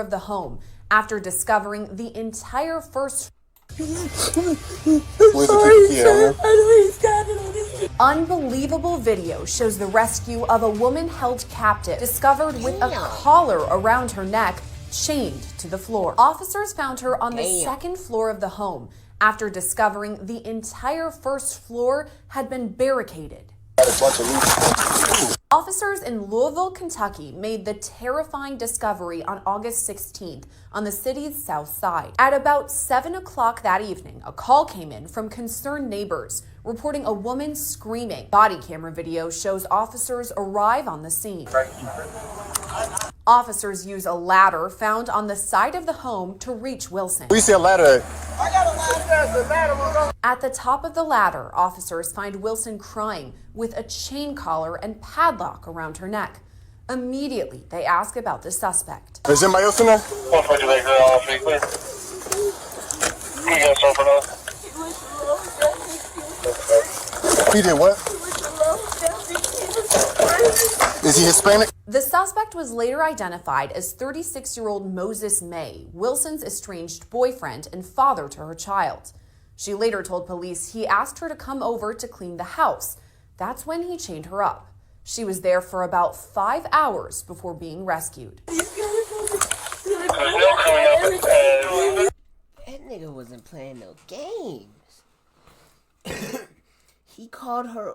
of the home after discovering the entire first Unbelievable video shows the rescue of a woman held captive, discovered with a collar around her neck, chained to the floor. Officers found her on the second floor of the home after discovering the entire first floor had been barricaded. Officers in Louisville, Kentucky made the terrifying discovery on August 16th on the city's south side. At about 7 o'clock that evening, a call came in from concerned neighbors reporting a woman screaming. Body camera video shows officers arrive on the scene. Officers use a ladder found on the side of the home to reach Wilson. We see a ladder. I got a ladder. At the top of the ladder, officers find Wilson crying with a chain collar and padlock around her neck. Immediately, they ask about the suspect. Is anybody else in there? He did what? Is he Hispanic? The suspect was later identified as 36-year-old Moses May, Wilson's estranged boyfriend and father to her child. She later told police he asked her to come over to clean the house. That's when he chained her up. She was there for about 5 hours before being rescued. That nigga wasn't playing no games. He called her.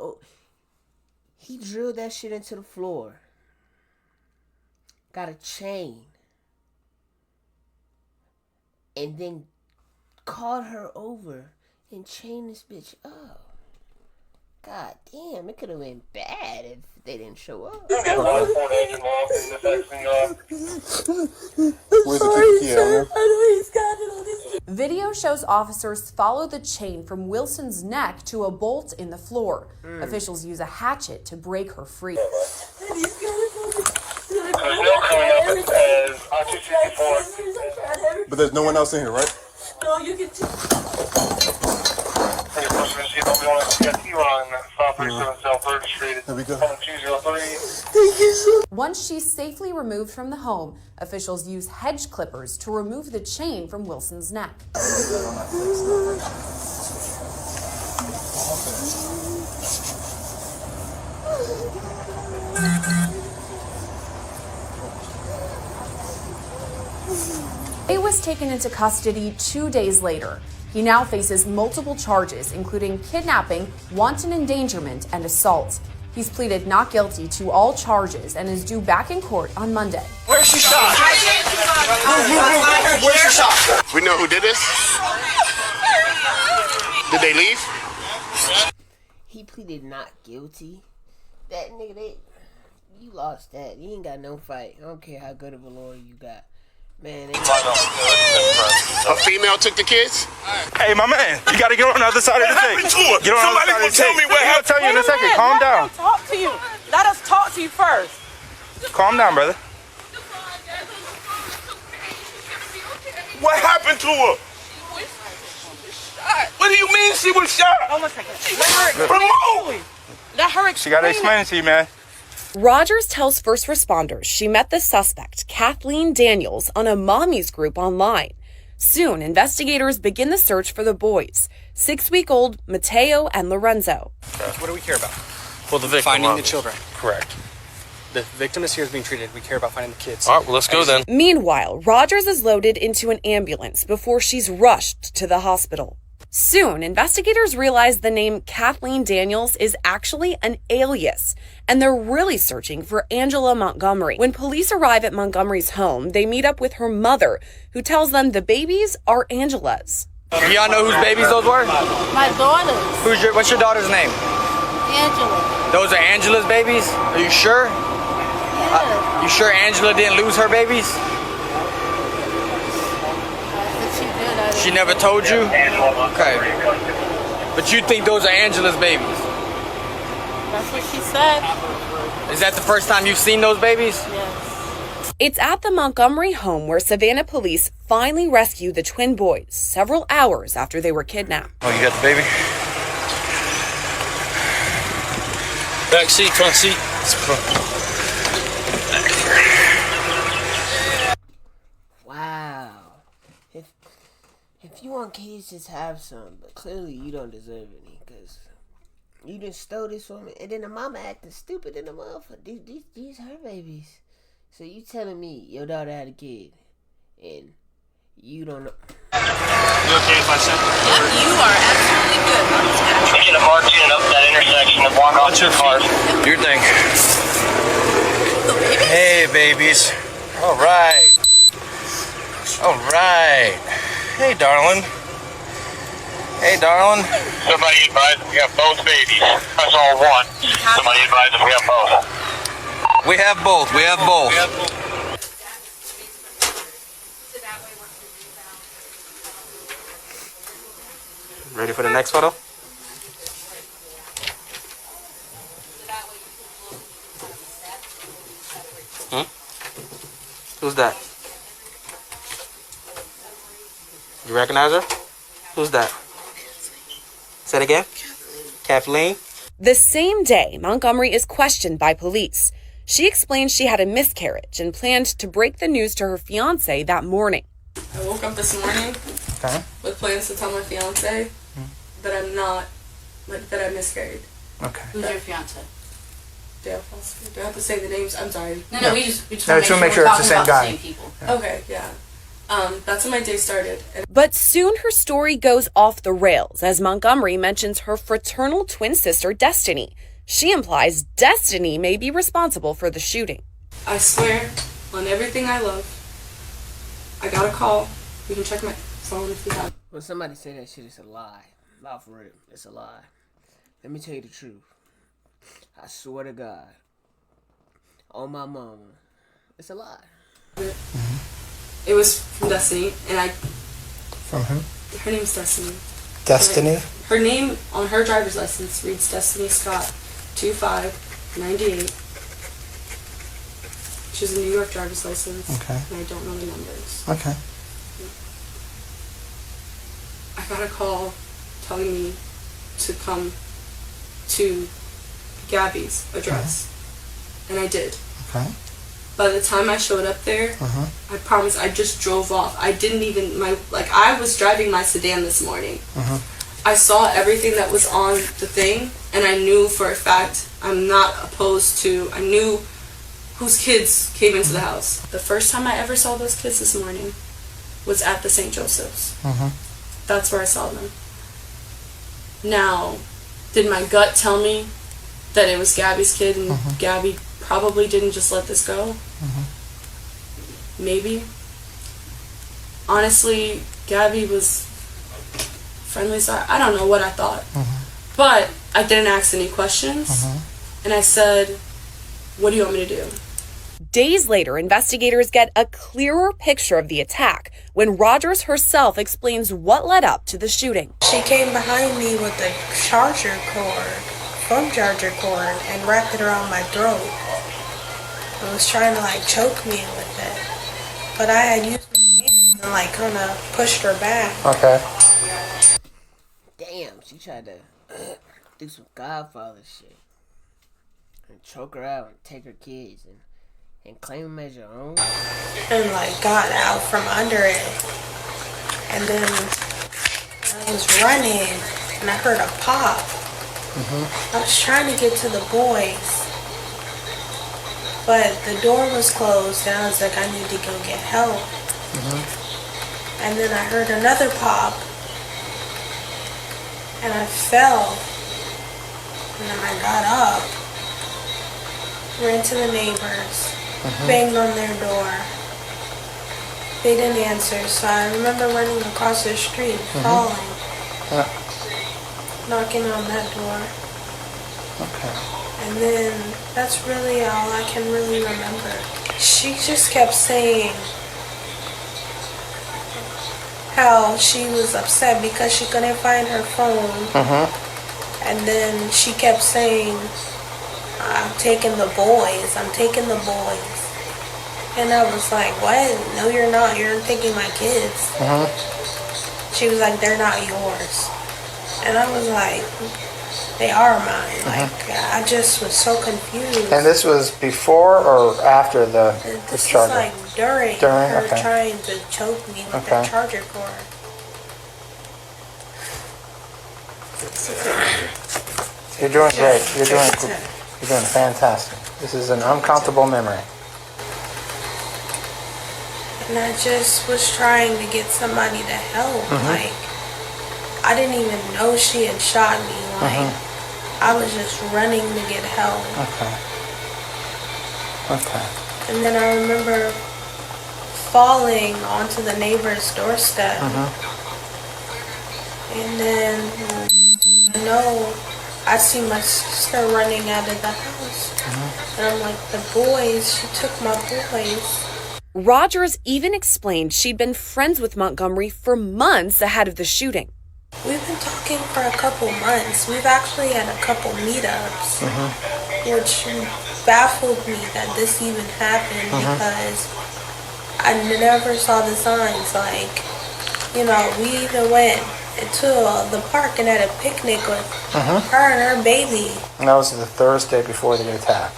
He drilled that shit into the floor. Got a chain. And then called her over and chained this bitch up. God damn, it could have been bad if they didn't show up. Video shows officers follow the chain from Wilson's neck to a bolt in the floor. Officials use a hatchet to break her free. But there's no one else in here, right? No, you can. There we go. Once she's safely removed from the home, officials use hedge clippers to remove the chain from Wilson's neck. He was taken into custody 2 days later. He now faces multiple charges, including kidnapping, wanton endangerment, and assault. He's pleaded not guilty to all charges and is due back in court on Monday. Where's she shot? Where's she shot? We know who did this? Did they leave? He pleaded not guilty. That nigga, you lost that. You ain't got no fight. I don't care how good of a lawyer you got. Man, A female took the kids? Hey, my man, you gotta get on the other side of the tape. Get on the other side of the tape. Tell me what happened. I'll tell you in a second. Calm down. Talk to you. Let us talk to you first. Calm down, brother. What happened to her? What do you mean she was shot? Hold on a second. Let her explain. She gotta explain it to you, man. Rogers tells first responders she met the suspect, Kathleen Daniels, on a mommy's group online. Soon, investigators begin the search for the boys, 6-week-old Mateo and Lorenzo. What do we care about? Well, the victim. Finding the children. Correct. The victim is here is being treated. We care about finding the kids. All right, well, let's go then. Meanwhile, Rogers is loaded into an ambulance before she's rushed to the hospital. Soon, investigators realize the name Kathleen Daniels is actually an alias, and they're really searching for Angela Montgomery. When police arrive at Montgomery's home, they meet up with her mother, who tells them the babies are Angela's. Y'all know whose babies those were? My daughter's. What's your daughter's name? Angela. Those are Angela's babies? Are you sure? Yeah. You sure Angela didn't lose her babies? She never told you? Okay. But you think those are Angela's babies? That's what she said. Is that the first time you've seen those babies? Yes. It's at the Montgomery home where Savannah police finally rescue the twin boys several hours after they were kidnapped. Oh, you got the baby? Back seat, front seat. want kids to have some, but clearly you don't deserve any, because you just stole this from me. And then the mama acting stupid in the motherfucker. These her babies. So you telling me your daughter had a kid, and you don't know. You okay if I send Yep, you are absolutely good. Taking a march in up that intersection and walk off your car. your thing? Hey, babies. All right. All right. Hey, darling. Hey, darling. Somebody advised we have both babies. That's all one. Somebody advised we have both. We have both. We have both. Ready for the next photo? Who's that? You recognize her? Who's that? Say it again. Kathleen. The same day, Montgomery is questioned by police. She explains she had a miscarriage and planned to break the news to her fiance that morning. I woke up this morning with plans to tell my fiance that I'm not, like, that I miscarried. Okay. Who's your fiance? Dale Foster. Do I have to say the names? I'm sorry. No, we just No, want to make sure it's the same we're talking about guy. the same people. Okay, yeah. That's when my day started. But soon her story goes off the rails as Montgomery mentions her fraternal twin sister, Destiny. She implies Destiny may be responsible for the shooting. I swear on everything I love. I got a call. You can check my phone if you have. When somebody say that shit, it's a lie. Not for real. It's a lie. Let me tell you the truth. I swear to God. On my mama. It's a lie. It was from Destiny, and I. From who? Her name's Destiny. Destiny. Her name on her driver's license reads Destiny Scott, 2598. She has a New York driver's license. Okay. And I don't know the numbers. Okay. I got a call telling me to come to Gabby's address, and I did. Okay. By the time I showed up there, I promise I just drove off. I didn't even I was driving my sedan this morning. I saw everything that was on the thing, and I knew for a fact I'm not opposed to. I knew whose kids came into the house. The first time I ever saw those kids this morning was at the St. Joseph's. That's where I saw them. Now, did my gut tell me that it was Gabby's kid and Gabby probably didn't just let this go? Maybe. Honestly, Gabby was friendly, so I don't know what I thought. But I didn't ask any questions, and I said, what do you want me to do? Days later, investigators get a clearer picture of the attack when Rogers herself explains what led up to the shooting. She came behind me with a charger cord, phone charger cord, and wrapped it around my throat. And was trying to choke me with it. But I had used my hands and kind of pushed her back. Okay. Damn, she tried to do some Godfather shit. And choke her out and take her kids and claim them as your own. And got out from under it. And then I was running and I heard a pop. I was trying to get to the boys. But the door was closed and I was like, I need to go get help. And then I heard another pop. And I fell. And then I got up. Ran to the neighbors. Banged on their door. They didn't answer, so I remember running across the street, falling. Knocking on that door. Okay. And then that's really all I can really remember. She just kept saying how she was upset because she couldn't find her phone. And then she kept saying, I'm taking the boys. I'm taking the boys. And I was like, what? No, you're not. You're taking my kids. She was like, they're not yours. And I was like, they are mine. I just was so confused. And this was before or after the This charger? is during her trying to choke me with that charger cord. You're doing great. You're doing fantastic. This is an uncomfortable memory. And I just was trying to get somebody to help. Like, I didn't even know she had shot me. Like, I was just running to get help. Okay. And then I remember falling onto the neighbor's doorstep. And then, I see my sister running out of the house. And I'm like, the boys, she took my boys. Rogers even explained she'd been friends with Montgomery for months ahead of the shooting. We've been talking for a couple months. We've actually had a couple meetups, which baffled me that this even happened because I never saw the signs. Like, we even went to the park and had a picnic with her and her baby. And that was the Thursday before the attack.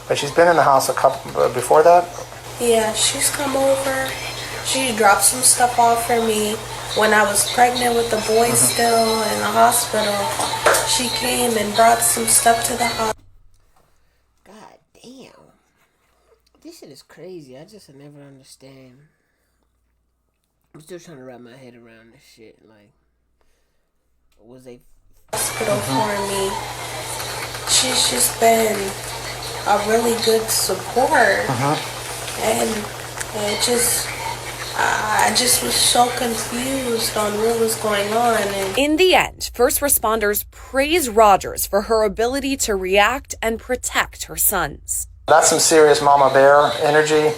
But she's been in the house a couple before that? Yeah, she's come over. She dropped some stuff off for me. When I was pregnant with the boys still in the hospital, she came and brought some stuff to the hospital. God damn. This shit is crazy. I just never understand. I'm still trying to wrap my head around this shit. Like, was they hospital for me? She's just been a really good support. And it just... I just was so confused on what was going on. And in the end, first responders praise Rogers for her ability to react and protect her sons. That's some serious mama bear energy.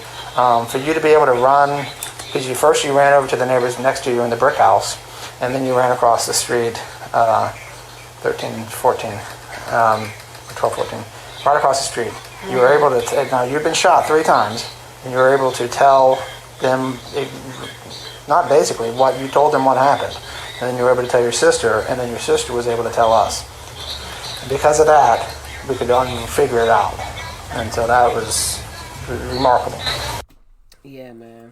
For you to be able to run, because you ran over to the neighbors next to you in the brick house, and then you ran across the street, 12, 14, right across the street. You were able to, now you've been shot 3 times, and you were able to tell them, not basically, what you told them what happened. And then you were able to tell your sister, and then your sister was able to tell us. And because of that, we could figure it out. And so that was remarkable. Yeah, man.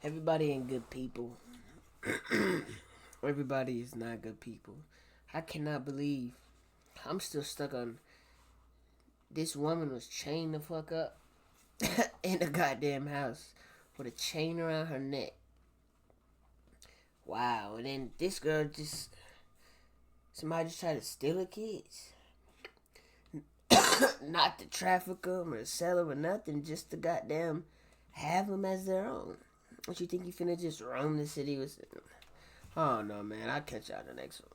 Everybody ain't good people. Everybody is not good people. I cannot believe I'm still stuck on this woman was chained the fuck up in the goddamn house with a chain around her neck. Wow. And then this girl somebody just tried to steal her kids. Not to traffic them or sell them or nothing, just to goddamn have them as their own. What you think you finna just roam the city with? Oh no, man. I'll catch y'all in the next one.